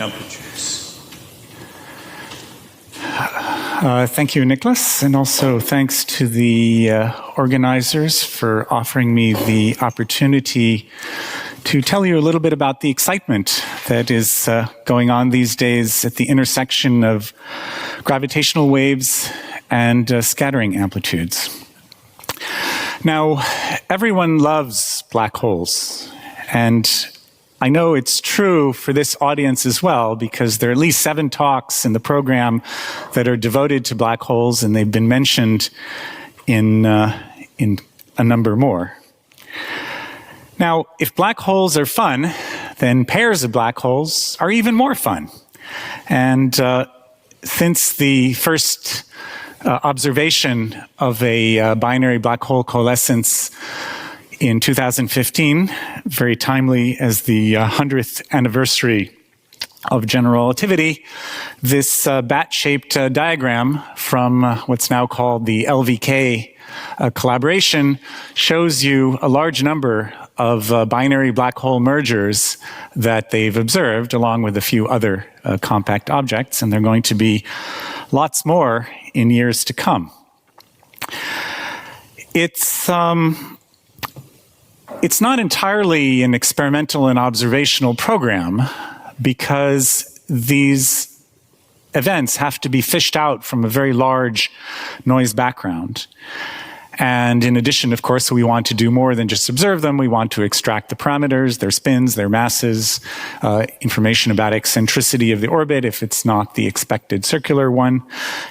Amplitudes. Thank you, Nicholas, and also thanks to the organizers for offering me the opportunity to tell you a little bit about the excitement that is going on these days at the intersection of gravitational waves and scattering amplitudes. Now, everyone loves black holes, and I know it's true for this audience as well, because there are at least 7 talks in the program that are devoted to black holes, and they've been mentioned in a number more. Now, if black holes are fun, then pairs of black holes are even more fun. And since the first observation of a binary black hole coalescence in 2015, very timely as the 100th anniversary of general relativity, this bat-shaped diagram from what's now called the LVK collaboration shows you a large number of binary black hole mergers that they've observed, along with a few other compact objects, and there are going to be lots more in years to come. It's not entirely an experimental and observational program, because these events have to be fished out from a very large noise background. And in addition, of course, we want to do more than just observe them. We want to extract the parameters, their spins, their masses, information about eccentricity of the orbit if it's not the expected circular one.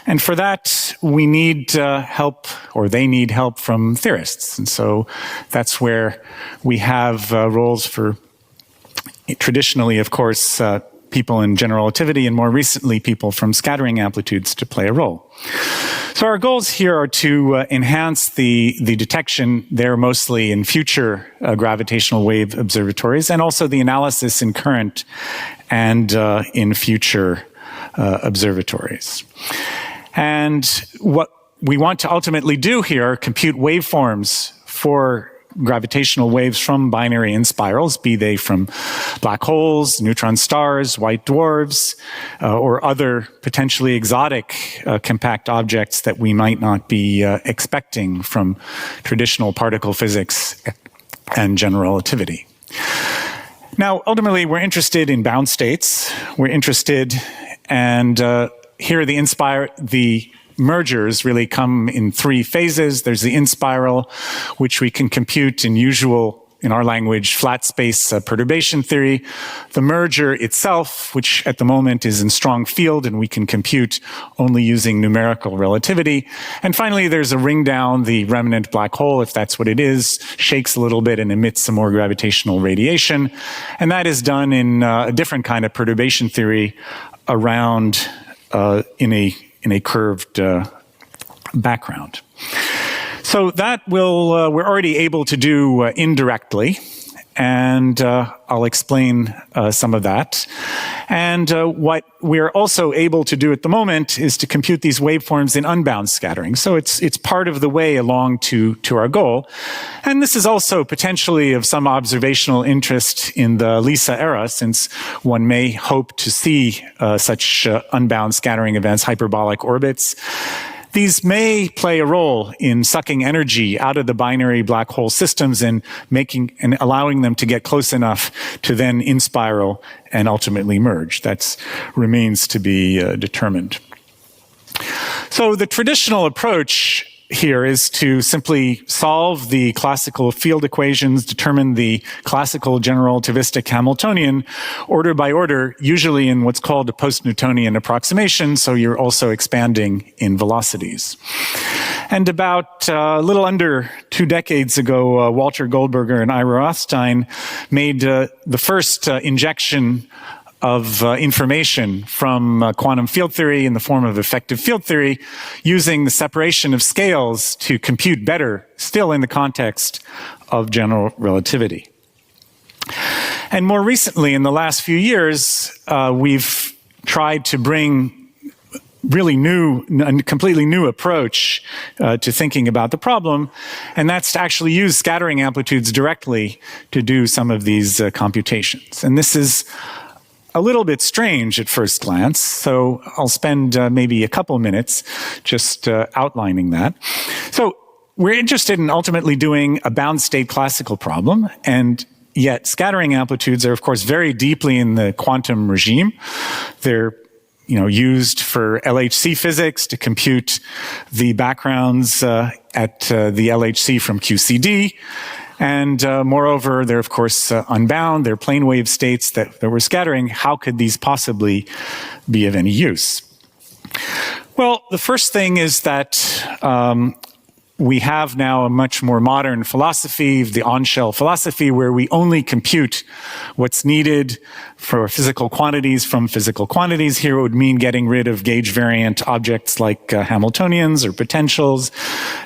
And for that, we need help, or they need help from theorists. And so that's where we have roles for, traditionally, of course, people in general relativity, and more recently, people from scattering amplitudes to play a role. So our goals here are to enhance the detection there mostly in future gravitational wave observatories, and also the analysis in current and in future observatories. And what we want to ultimately do here, compute waveforms for gravitational waves from binary inspirals, be they from black holes, neutron stars, white dwarfs, or other potentially exotic compact objects that we might not be expecting from traditional particle physics and general relativity. Now, ultimately, we're interested in bound states. We're interested, and here the mergers really come in 3 phases. There's the inspiral, which we can compute in usual, in our language, flat space perturbation theory. The merger itself, which at the moment is in strong field, and we can compute only using numerical relativity. And finally, there's a ring down, the remnant black hole, if that's what it is, shakes a little bit and emits some more gravitational radiation. And that is done in a different kind of perturbation theory around in a curved background. So that we're already able to do indirectly, and I'll explain some of that. And what we're also able to do at the moment is to compute these waveforms in unbound scattering. So it's part of the way along to our goal. And this is also potentially of some observational interest in the LISA era, since one may hope to see such unbound scattering events, hyperbolic orbits. These may play a role in sucking energy out of the binary black hole systems and allowing them to get close enough to then inspiral and ultimately merge. That remains to be determined. So the traditional approach here is to simply solve the classical field equations, determine the classical general relativistic Hamiltonian order by order, usually in what's called a post-Newtonian approximation, so you're also expanding in velocities. And about a little under 2 decades ago, Walter Goldberger and Ira Rothstein made the first injection of information from quantum field theory in the form of effective field theory, using the separation of scales to compute better, still in the context of general relativity. And more recently, in the last few years, we've tried to bring really a completely new approach to thinking about the problem, and that's to actually use scattering amplitudes directly to do some of these computations. And this is a little bit strange at first glance, so I'll spend maybe a couple minutes just outlining that. So we're interested in ultimately doing a bound state classical problem, and yet scattering amplitudes are, of course, very deeply in the quantum regime. They're used for LHC physics to compute the backgrounds at the LHC from QCD. And moreover, they're, of course, unbound. They're plane wave states that we're scattering. How could these possibly be of any use? Well, the first thing is that we have now a much more modern philosophy, the on-shell philosophy, where we only compute what's needed for physical quantities from physical quantities. Here it would mean getting rid of gauge variant objects like Hamiltonians or potentials,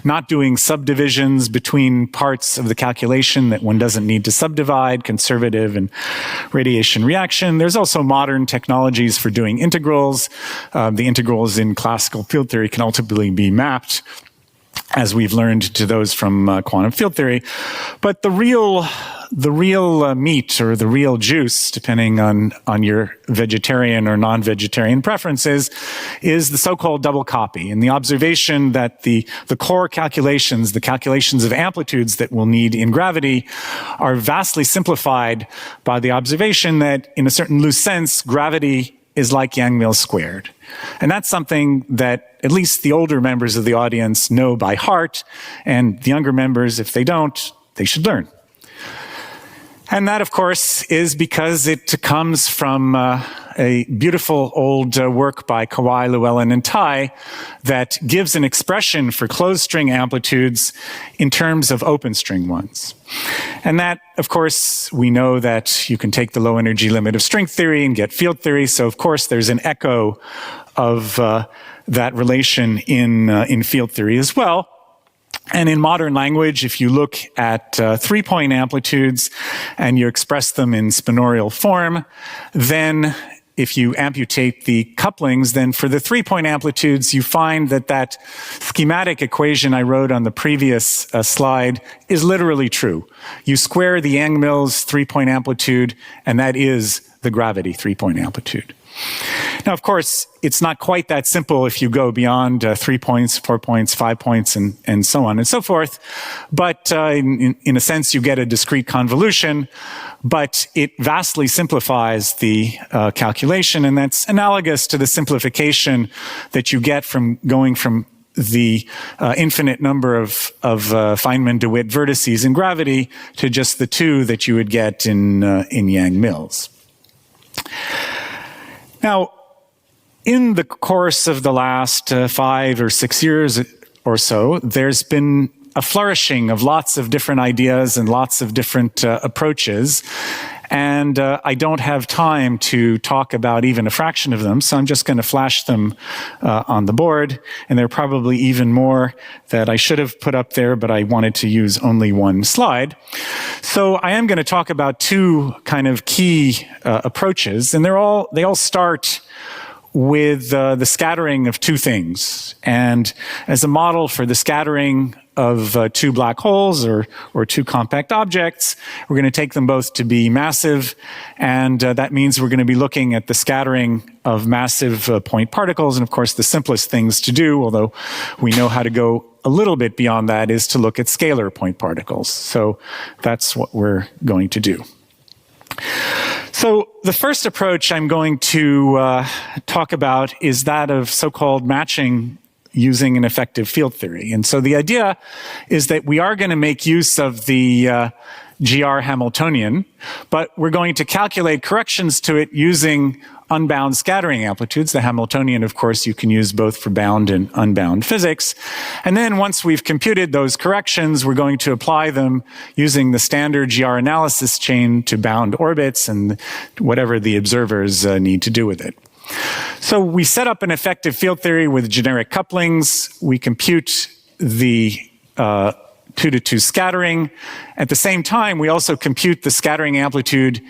not doing subdivisions between parts of the calculation that one doesn't need to subdivide, conservative and radiation reaction. There's also modern technologies for doing integrals. The integrals in classical field theory can ultimately be mapped, as we've learned, to those from quantum field theory. But the real meat, or the real juice, depending on your vegetarian or non-vegetarian preferences, is the so-called double copy, and the observation that the core calculations, the calculations of amplitudes that we'll need in gravity, are vastly simplified by the observation that, in a certain loose sense, gravity is like Yang-Mills squared. And that's something that at least the older members of the audience know by heart, and the younger members, if they don't, they should learn. And that, of course, is because it comes from a beautiful old work by Kawai, Llewellyn, and Tai that gives an expression for closed string amplitudes in terms of open string ones. And that, of course, we know that you can take the low energy limit of string theory and get field theory. So, of course, there's an echo of that relation in field theory as well. And in modern language, if you look at 3-point amplitudes and you express them in spinorial form, then if you amputate the couplings, then for the 3-point amplitudes, you find that schematic equation I wrote on the previous slide is literally true. You square the Yang-Mills 3-point amplitude, and that is the gravity 3-point amplitude. Now, of course, it's not quite that simple if you go beyond 3 points, 4 points, 5 points, and so on and so forth. But in a sense, you get a discrete convolution, but it vastly simplifies the calculation, and that's analogous to the simplification that you get from going from the infinite number of Feynman-DeWitt vertices in gravity to just the 2 that you would get in Yang-Mills. Now, in the course of the last 5 or 6 years or so, there's been a flourishing of lots of different ideas and lots of different approaches. And I don't have time to talk about even a fraction of them, so I'm just going to flash them on the board. And there are probably even more that I should have put up there, but I wanted to use only one slide. So I am going to talk about 2 kind of key approaches, and they all start with the scattering of 2 things. And as a model for the scattering of 2 black holes or 2 compact objects, we're going to take them both to be massive, and that means we're going to be looking at the scattering of massive point particles. And of course, the simplest things to do, although we know how to go a little bit beyond that, is to look at scalar point particles. So that's what we're going to do. So the first approach I'm going to talk about is that of so-called matching using an effective field theory. And so the idea is that we are going to make use of the GR Hamiltonian, but we're going to calculate corrections to it using unbound scattering amplitudes. The Hamiltonian, of course, you can use both for bound and unbound physics. And then once we've computed those corrections, we're going to apply them using the standard GR analysis chain to bound orbits and whatever the observers need to do with it. So we set up an effective field theory with generic couplings. We compute the 2-to-2 scattering. At the same time, we also compute the scattering amplitude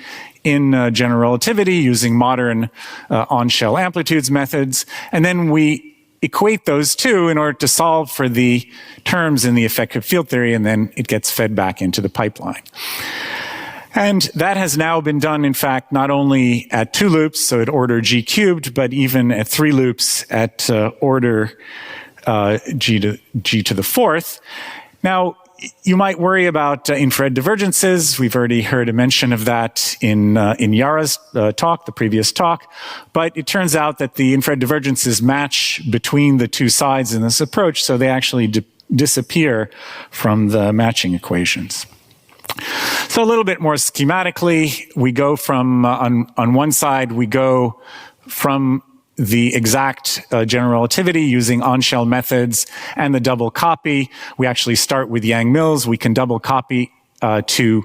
in general relativity using modern on-shell amplitudes methods. And then we equate those 2 in order to solve for the terms in the effective field theory, and then it gets fed back into the pipeline. And that has now been done, in fact, not only at 2 loops, so at order g cubed, but even at 3 loops at order g to the 4th. Now, you might worry about infrared divergences. We've already heard a mention of that in Yara's talk, the previous talk. But it turns out that the infrared divergences match between the 2 sides in this approach, so they actually disappear from the matching equations. So a little bit more schematically, we go from, on one side, we go from the exact general relativity using on-shell methods and the double copy. We actually start with Yang-Mills. We can double copy to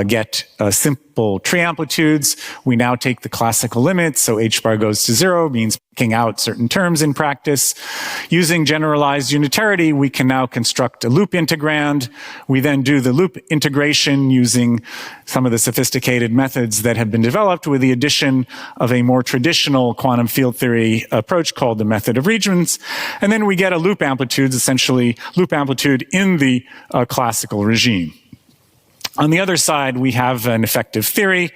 get simple tree amplitudes. We now take the classical limit, so h bar goes to 0, means picking out certain terms in practice. Using generalized unitarity, we can now construct a loop integrand. We then do the loop integration using some of the sophisticated methods that have been developed with the addition of a more traditional quantum field theory approach called the method of regions. And then we get a loop amplitude, essentially loop amplitude in the classical regime. On the other side, we have an effective theory.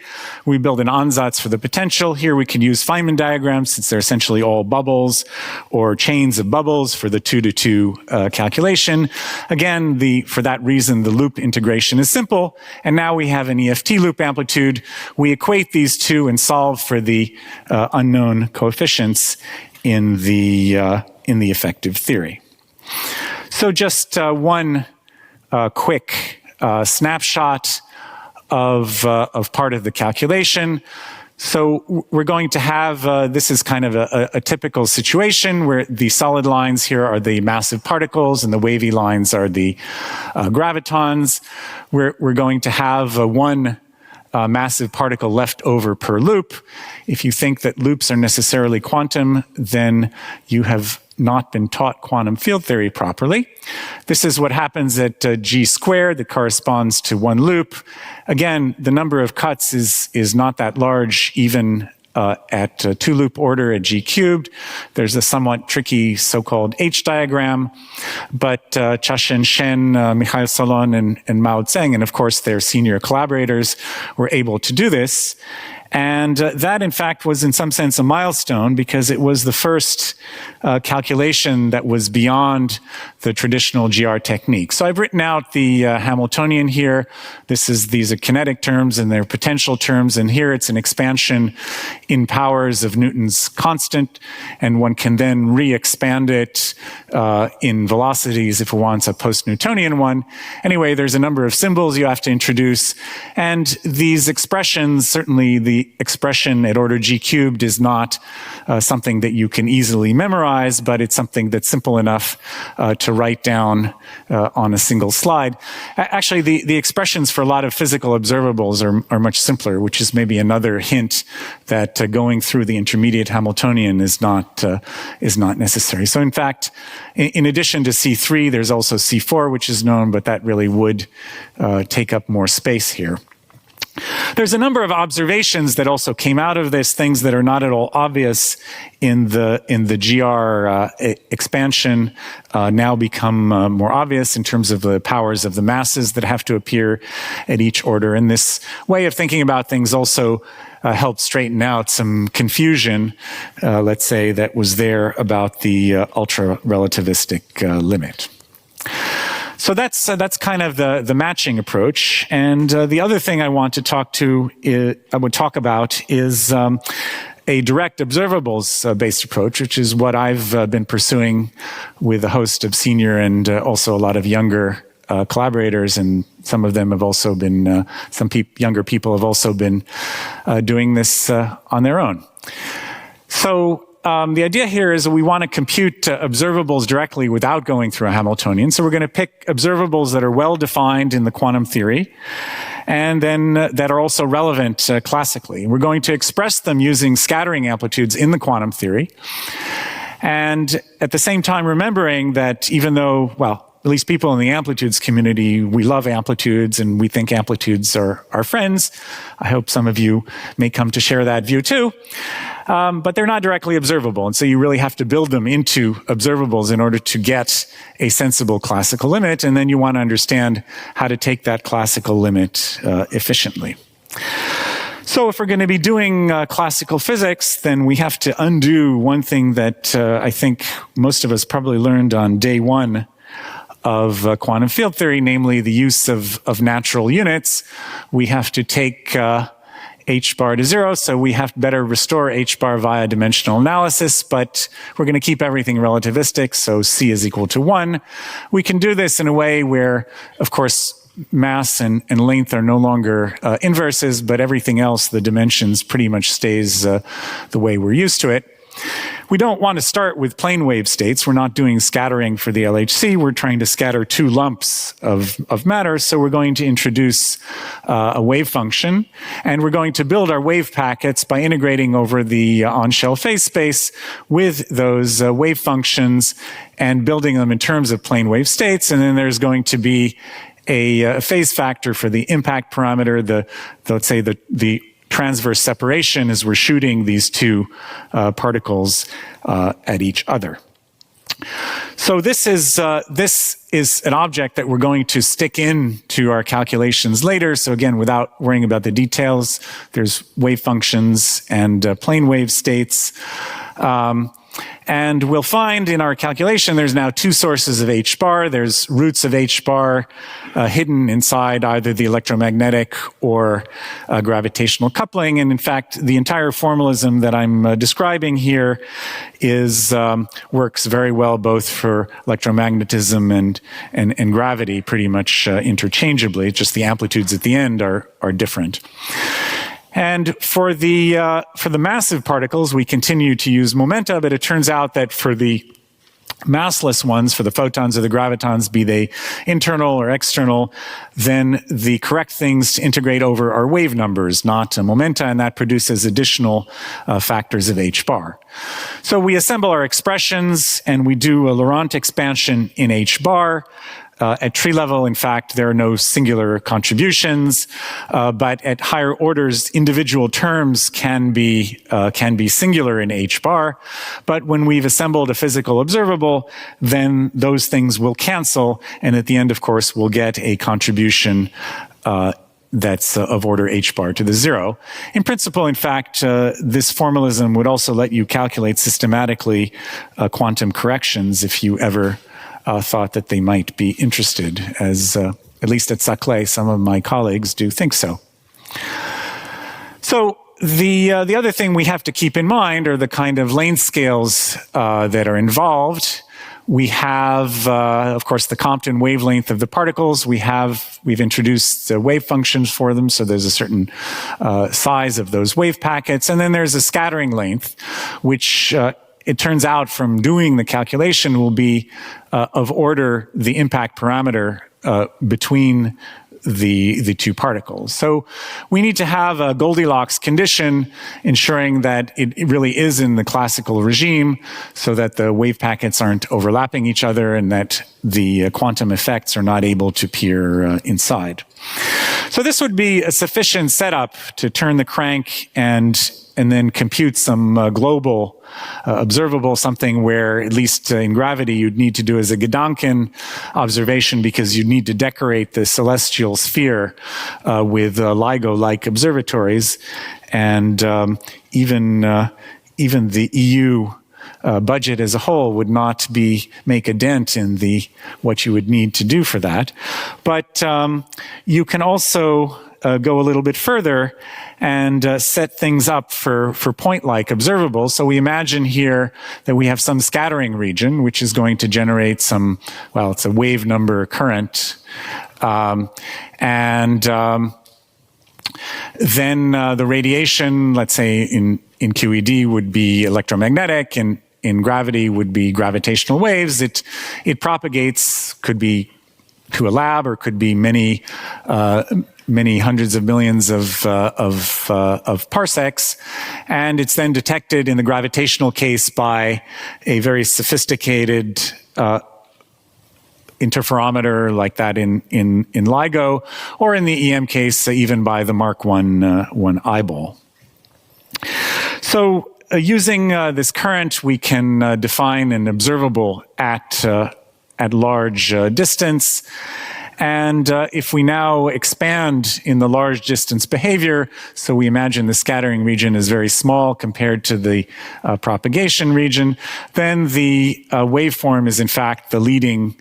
We build an ansatz for the potential. Here we can use Feynman diagrams since they're essentially all bubbles or chains of bubbles for the 2-to-2 calculation. Again, for that reason, the loop integration is simple. And now we have an EFT loop amplitude. We equate these two and solve for the unknown coefficients in the effective theory. So just one quick snapshot of part of the calculation. So we're going to have, this is kind of a typical situation where the solid lines here are the massive particles and the wavy lines are the gravitons. We're going to have one massive particle left over per loop. If you think that loops are necessarily quantum, then you have not been taught quantum field theory properly. This is what happens at g squared that corresponds to one loop. Again, the number of cuts is not that large even at 2-loop order at g cubed. There's a somewhat tricky so-called H diagram, but Chashen Shen, Mikhail Solon, and Mao Zeng, and of course their senior collaborators, were able to do this. And that, in fact, was in some sense a milestone because it was the first calculation that was beyond the traditional GR technique. So I've written out the Hamiltonian here. These are kinetic terms and they're potential terms. And here it's an expansion in powers of Newton's constant. And one can then re-expand it in velocities if it wants a post-Newtonian one. Anyway, there's a number of symbols you have to introduce. And these expressions, certainly the expression at order g cubed is not something that you can easily memorize, but it's something that's simple enough to write down on a single slide. Actually, the expressions for a lot of physical observables are much simpler, which is maybe another hint that going through the intermediate Hamiltonian is not necessary. So in fact, in addition to C3, there's also C4, which is known, but that really would take up more space here. There's a number of observations that also came out of this, things that are not at all obvious in the GR expansion now become more obvious in terms of the powers of the masses that have to appear at each order. And this way of thinking about things also helped straighten out some confusion, let's say, that was there about the ultra-relativistic limit. So that's kind of the matching approach. And the other thing I would talk about is a direct observables-based approach, which is what I've been pursuing with a host of senior and also a lot of younger collaborators, and some of them have also been, younger people have also been doing this on their own. So the idea here is that we want to compute observables directly without going through a Hamiltonian. So we're going to pick observables that are well defined in the quantum theory and then that are also relevant classically. We're going to express them using scattering amplitudes in the quantum theory. And at the same time, remembering that even though, well, at least people in the Amplitudes community, we love Amplitudes and we think Amplitudes are our friends. I hope some of you may come to share that view too. But they're not directly observable, and so you really have to build them into observables in order to get a sensible classical limit, and then you want to understand how to take that classical limit efficiently. So if we're going to be doing classical physics, then we have to undo one thing that I think most of us probably learned on day one of quantum field theory, namely the use of natural units. We have to take h bar to 0, so we have to better restore h bar via dimensional analysis, but we're going to keep everything relativistic, so c is equal to 1. We can do this in a way where, of course, mass and length are no longer inverses, but everything else, the dimensions, pretty much stays the way we're used to it. We don't want to start with plane wave states. We're not doing scattering for the LHC. We're trying to scatter two lumps of matter, so we're going to introduce a wave function, and we're going to build our wave packets by integrating over the on-shell phase space with those wave functions and building them in terms of plane wave states, and then there's going to be a phase factor for the impact parameter, let's say the transverse separation as we're shooting these two particles at each other. So this is an object that we're going to stick into our calculations later. So again, without worrying about the details, there's wave functions and plane wave states. And we'll find in our calculation there's now two sources of h bar. There's roots of h bar hidden inside either the electromagnetic or gravitational coupling. And in fact, the entire formalism that I'm describing here works very well both for electromagnetism and gravity pretty much interchangeably. It's just the amplitudes at the end are different. And for the massive particles, we continue to use momenta, but it turns out that for the massless ones, for the photons or the gravitons, be they internal or external, then the correct things to integrate over are wave numbers, not momenta, and that produces additional factors of h bar. So we assemble our expressions and we do a Laurent expansion in h bar. At tree level, in fact, there are no singular contributions, but at higher orders, individual terms can be singular in h bar. But when we've assembled a physical observable, then those things will cancel, and at the end, of course, we'll get a contribution that's of order h bar to the 0. In principle, in fact, this formalism would also let you calculate systematically quantum corrections if you ever thought that they might be interested, as at least at Saclay, some of my colleagues do think so. So the other thing we have to keep in mind are the kind of length scales that are involved. We have, of course, the Compton wavelength of the particles. We've introduced wave functions for them, so there's a certain size of those wave packets, and then there's a scattering length, which it turns out from doing the calculation will be of order the impact parameter between the two particles. So we need to have a Goldilocks condition ensuring that it really is in the classical regime so that the wave packets aren't overlapping each other and that the quantum effects are not able to peer inside. So this would be a sufficient setup to turn the crank and then compute some global observable, something where, at least in gravity, you'd need to do as a Gedanken observation because you'd need to decorate the celestial sphere with LIGO-like observatories. And even the EU budget as a whole would not make a dent in what you would need to do for that. But you can also go a little bit further and set things up for point-like observables. So we imagine here that we have some scattering region, which is going to generate some, well, it's a wave number current. Then the radiation, let's say in QED, would be electromagnetic, and in gravity would be gravitational waves. It propagates, could be to a lab, or could be many hundreds of millions of parsecs, and it's then detected in the gravitational case by a very sophisticated interferometer like that in LIGO, or in the EM case, even by the Mark I eyeball. So using this current, we can define an observable at large distance. And if we now expand in the large distance behavior, so we imagine the scattering region is very small compared to the propagation region, then the waveform is in fact the leading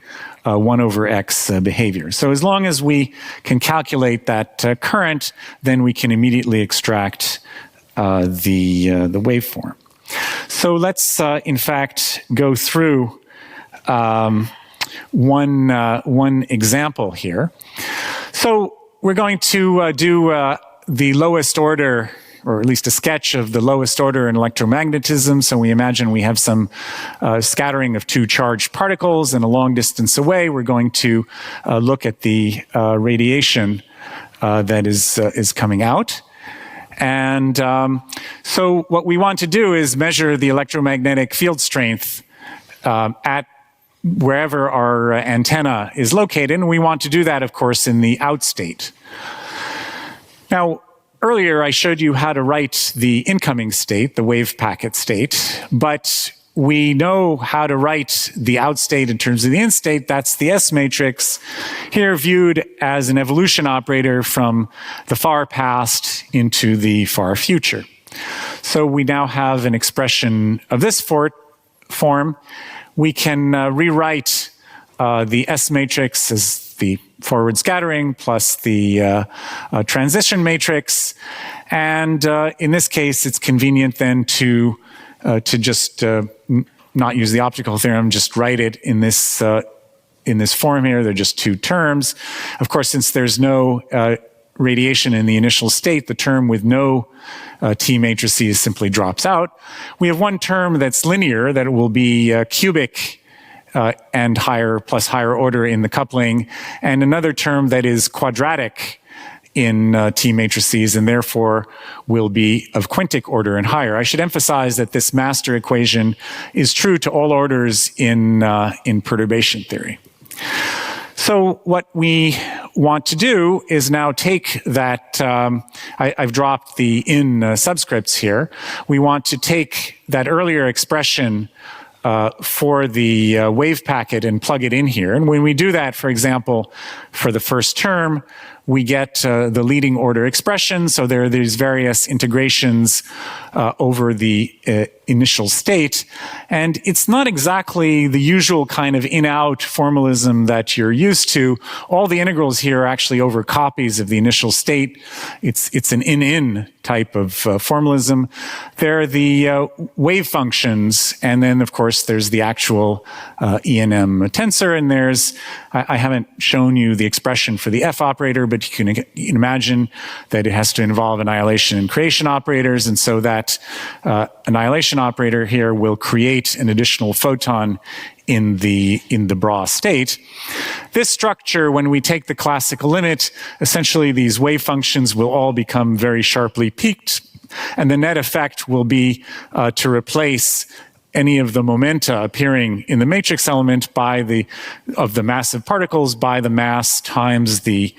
1 over x behavior. So as long as we can calculate that current, then we can immediately extract the waveform. So let's in fact go through one example here. So we're going to do the lowest order, or at least a sketch of the lowest order in electromagnetism. So we imagine we have some scattering of 2 charged particles, and a long distance away we're going to look at the radiation that is coming out. And so what we want to do is measure the electromagnetic field strength at wherever our antenna is located, and we want to do that, of course, in the out state. Now, earlier I showed you how to write the incoming state, the wave packet state, but we know how to write the out state in terms of the in state. That's the S matrix, here viewed as an evolution operator from the far past into the far future. So we now have an expression of this form. We can rewrite the S matrix as the forward scattering plus the transition matrix. And in this case, it's convenient then to just not use the optical theorem, just write it in this form here. They're just 2 terms. Of course, since there's no radiation in the initial state, the term with no T matrices simply drops out. We have one term that's linear, that will be cubic and higher plus higher order in the coupling, and another term that is quadratic in T matrices and therefore will be of quintic order and higher. I should emphasize that this master equation is true to all orders in perturbation theory. So what we want to do is now take that, I've dropped the in subscripts here. We want to take that earlier expression for the wave packet and plug it in here. And when we do that, for example, for the first term, we get the leading order expression. So there are these various integrations over the initial state. And it's not exactly the usual kind of in-out formalism that you're used to. All the integrals here are actually over copies of the initial state. It's an in-in type of formalism. There are the wave functions, and then, of course, there's the actual E&M tensor, and there's, I haven't shown you the expression for the F operator, but you can imagine that it has to involve annihilation and creation operators, and so that annihilation operator here will create an additional photon in the Bra state. This structure, when we take the classical limit, essentially these wave functions will all become very sharply peaked, and the net effect will be to replace any of the momenta appearing in the matrix element of the massive particles by the mass times the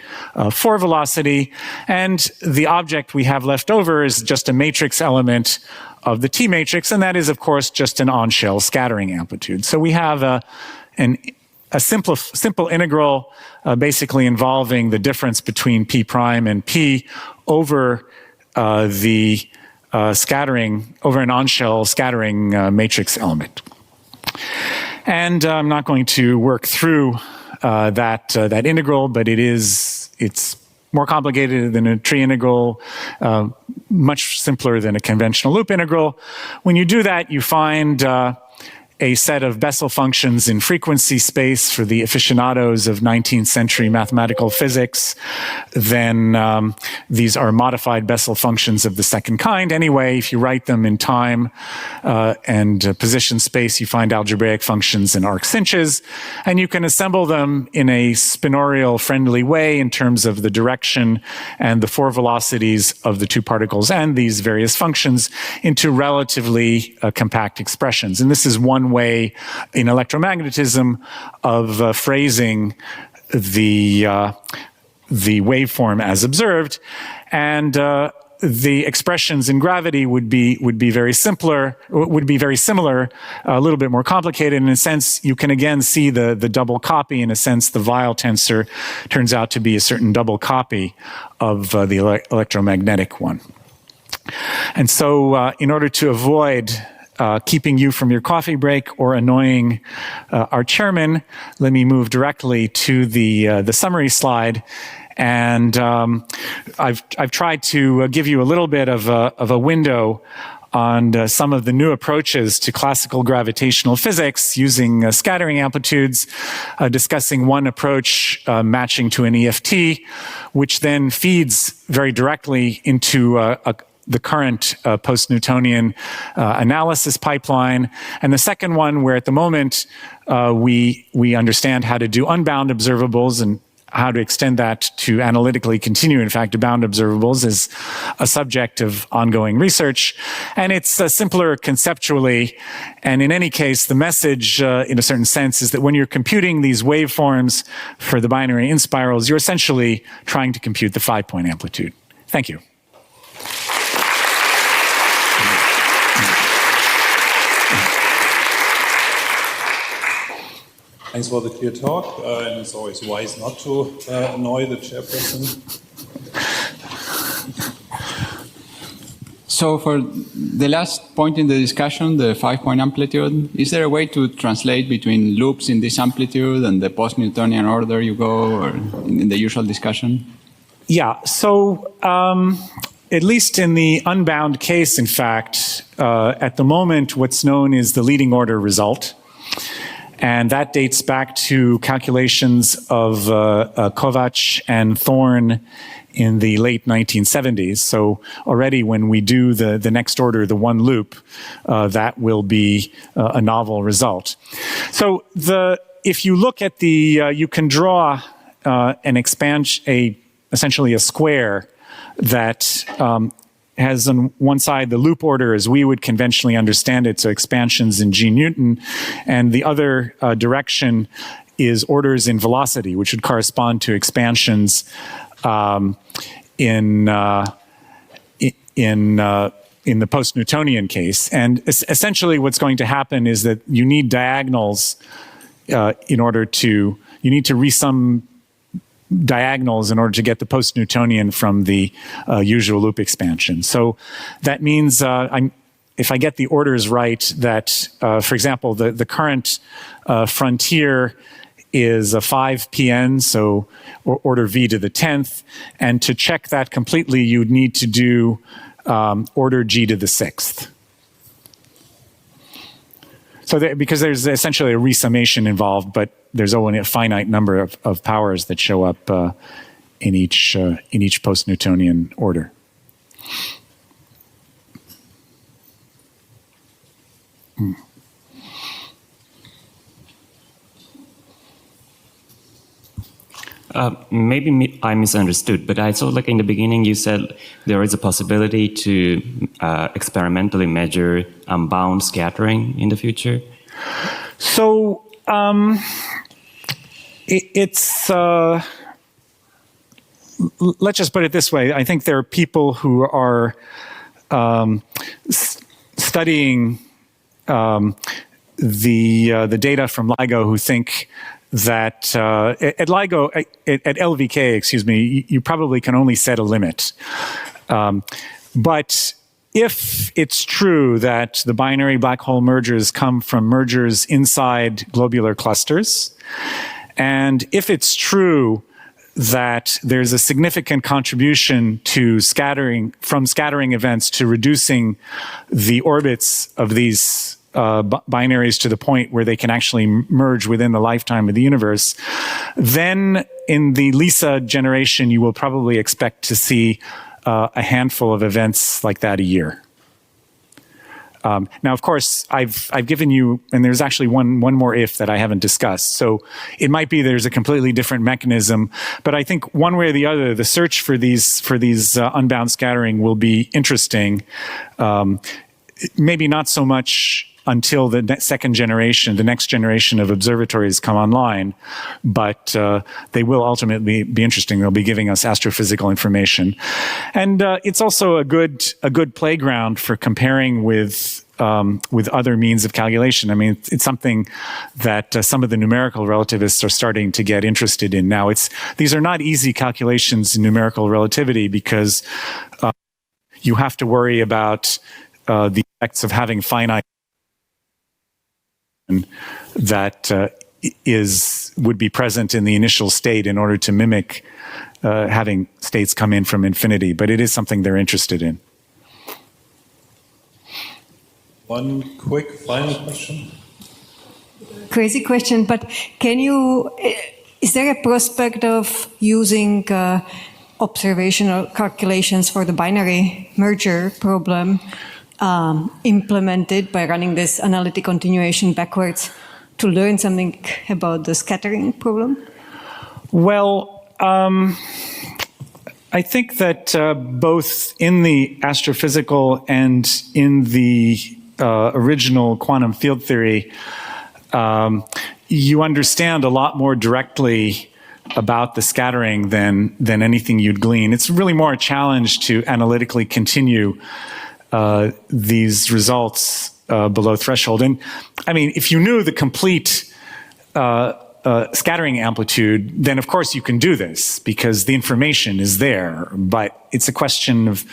4 velocity, and the object we have left over is just a matrix element of the T matrix, and that is, of course, just an on-shell scattering amplitude. So we have a simple integral basically involving the difference between P prime and P over the scattering, over an on-shell scattering matrix element. And I'm not going to work through that integral, but it's more complicated than a tree integral, much simpler than a conventional loop integral. When you do that, you find a set of Bessel functions in frequency space for the aficionados of 19th century mathematical physics. Then these are modified Bessel functions of the second kind. Anyway, if you write them in time and position space, you find algebraic functions in arcsinches, and you can assemble them in a spinorial friendly way in terms of the direction and the 4 velocities of the 2 particles and these various functions into relatively compact expressions. And this is one one way in electromagnetism of phrasing the waveform as observed, and the expressions in gravity would be very similar, a little bit more complicated. In a sense, you can again see the double copy. In a sense, the Weyl tensor turns out to be a certain double copy of the electromagnetic one. And so, in order to avoid keeping you from your coffee break or annoying our chairman, let me move directly to the summary slide. And I've tried to give you a little bit of a window on some of the new approaches to classical gravitational physics using scattering amplitudes, discussing one approach matching to an EFT, which then feeds very directly into the current post-Newtonian analysis pipeline, and the second one where at the moment we understand how to do unbound observables and how to extend that to analytically continue, in fact, to bound observables is a subject of ongoing research. And it's simpler conceptually. And in any case, the message, in a certain sense, is that when you're computing these waveforms for the binary inspirals, you're essentially trying to compute the 5-point amplitude. Thank you. Thanks for the clear talk, and it's always wise not to annoy the chairperson. So for the last point in the discussion, the 5-point amplitude, is there a way to translate between loops in this amplitude and the post-Newtonian order you go, or in the usual discussion? Yeah, so at least in the unbound case, in fact, at the moment, what's known is the leading order result. And that dates back to calculations of Kovac and Thorne in the late 1970s. So already when we do the next order, the one loop, that will be a novel result. So if you look at you can draw an expansion, essentially a square that has on one side the loop order as we would conventionally understand it, so expansions in G Newton, and the other direction is orders in velocity, which would correspond to expansions in the post-Newtonian case. And essentially what's going to happen is that you need diagonals you need to resum diagonals in order to get the post-Newtonian from the usual loop expansion. So that means if I get the orders right, that, for example, the current frontier is a 5 pn, so order v to the 10th. And to check that completely, you'd need to do order g to the 6th. So because there's essentially a resummation involved, but there's only a finite number of powers that show up in each post-Newtonian order. Maybe I misunderstood, but I saw like in the beginning you said there is a possibility to experimentally measure unbound scattering in the future. So let's just put it this way. I think there are people who are studying the data from LIGO who think that at LIGO, at LVK, excuse me, you probably can only set a limit. But if it's true that the binary black hole mergers come from mergers inside globular clusters, and if it's true that there's a significant contribution to scattering events to reducing the orbits of these binaries to the point where they can actually merge within the lifetime of the universe, then in the LISA generation, you will probably expect to see a handful of events like that a year. Now, of course, I've given you, and there's actually one more if that I haven't discussed. So it might be there's a completely different mechanism, but I think one way or the other, the search for these unbound scattering will be interesting. Maybe not so much until the second generation, the next generation of observatories come online, but they will ultimately be interesting. They'll be giving us astrophysical information, and it's also a good playground for comparing with other means of calculation. I mean, it's something that some of the numerical relativists are starting to get interested in now. These are not easy calculations in numerical relativity because you have to worry about the effects of having finite that would be present in the initial state in order to mimic having states come in from infinity. But it is something they're interested in. One quick final question. Crazy question, but is there a prospect of using observational calculations for the binary merger problem implemented by running this analytic continuation backwards to learn something about the scattering problem? Well, I think that both in the astrophysical and in the original quantum field theory, you understand a lot more directly about the scattering than anything you'd glean. It's really more a challenge to analytically continue these results below threshold. And I mean, if you knew the complete scattering amplitude, then of course you can do this because the information is there. But it's a question of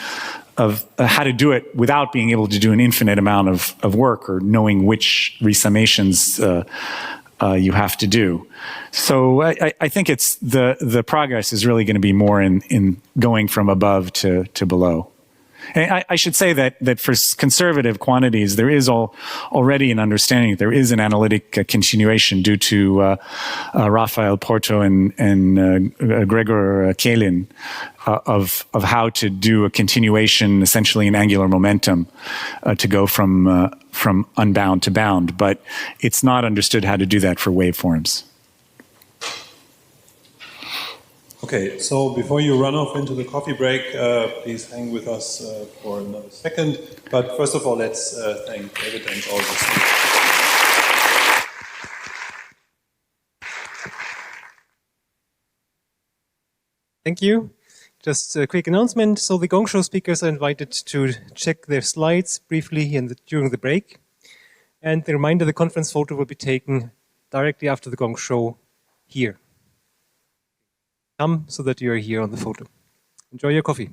how to do it without being able to do an infinite amount of work or knowing which resummations you have to do. So I think it's the progress is really going to be more in going from above to below. And I should say that for conservative quantities, there is already an understanding that there is an analytic continuation due to Rafael Porto and Gregor Kielin of how to do a continuation essentially in angular momentum to go from unbound to bound. But it's not understood how to do that for waveforms. Okay, so before you run off into the coffee break, please hang with us for another second. But first of all, let's thank David and all the speakers. Thank you. Just a quick announcement. So the Gong Show speakers are invited to check their slides briefly during the break. And the reminder, the conference photo will be taken directly after the Gong Show here. Come so that you are here on the photo. Enjoy your coffee.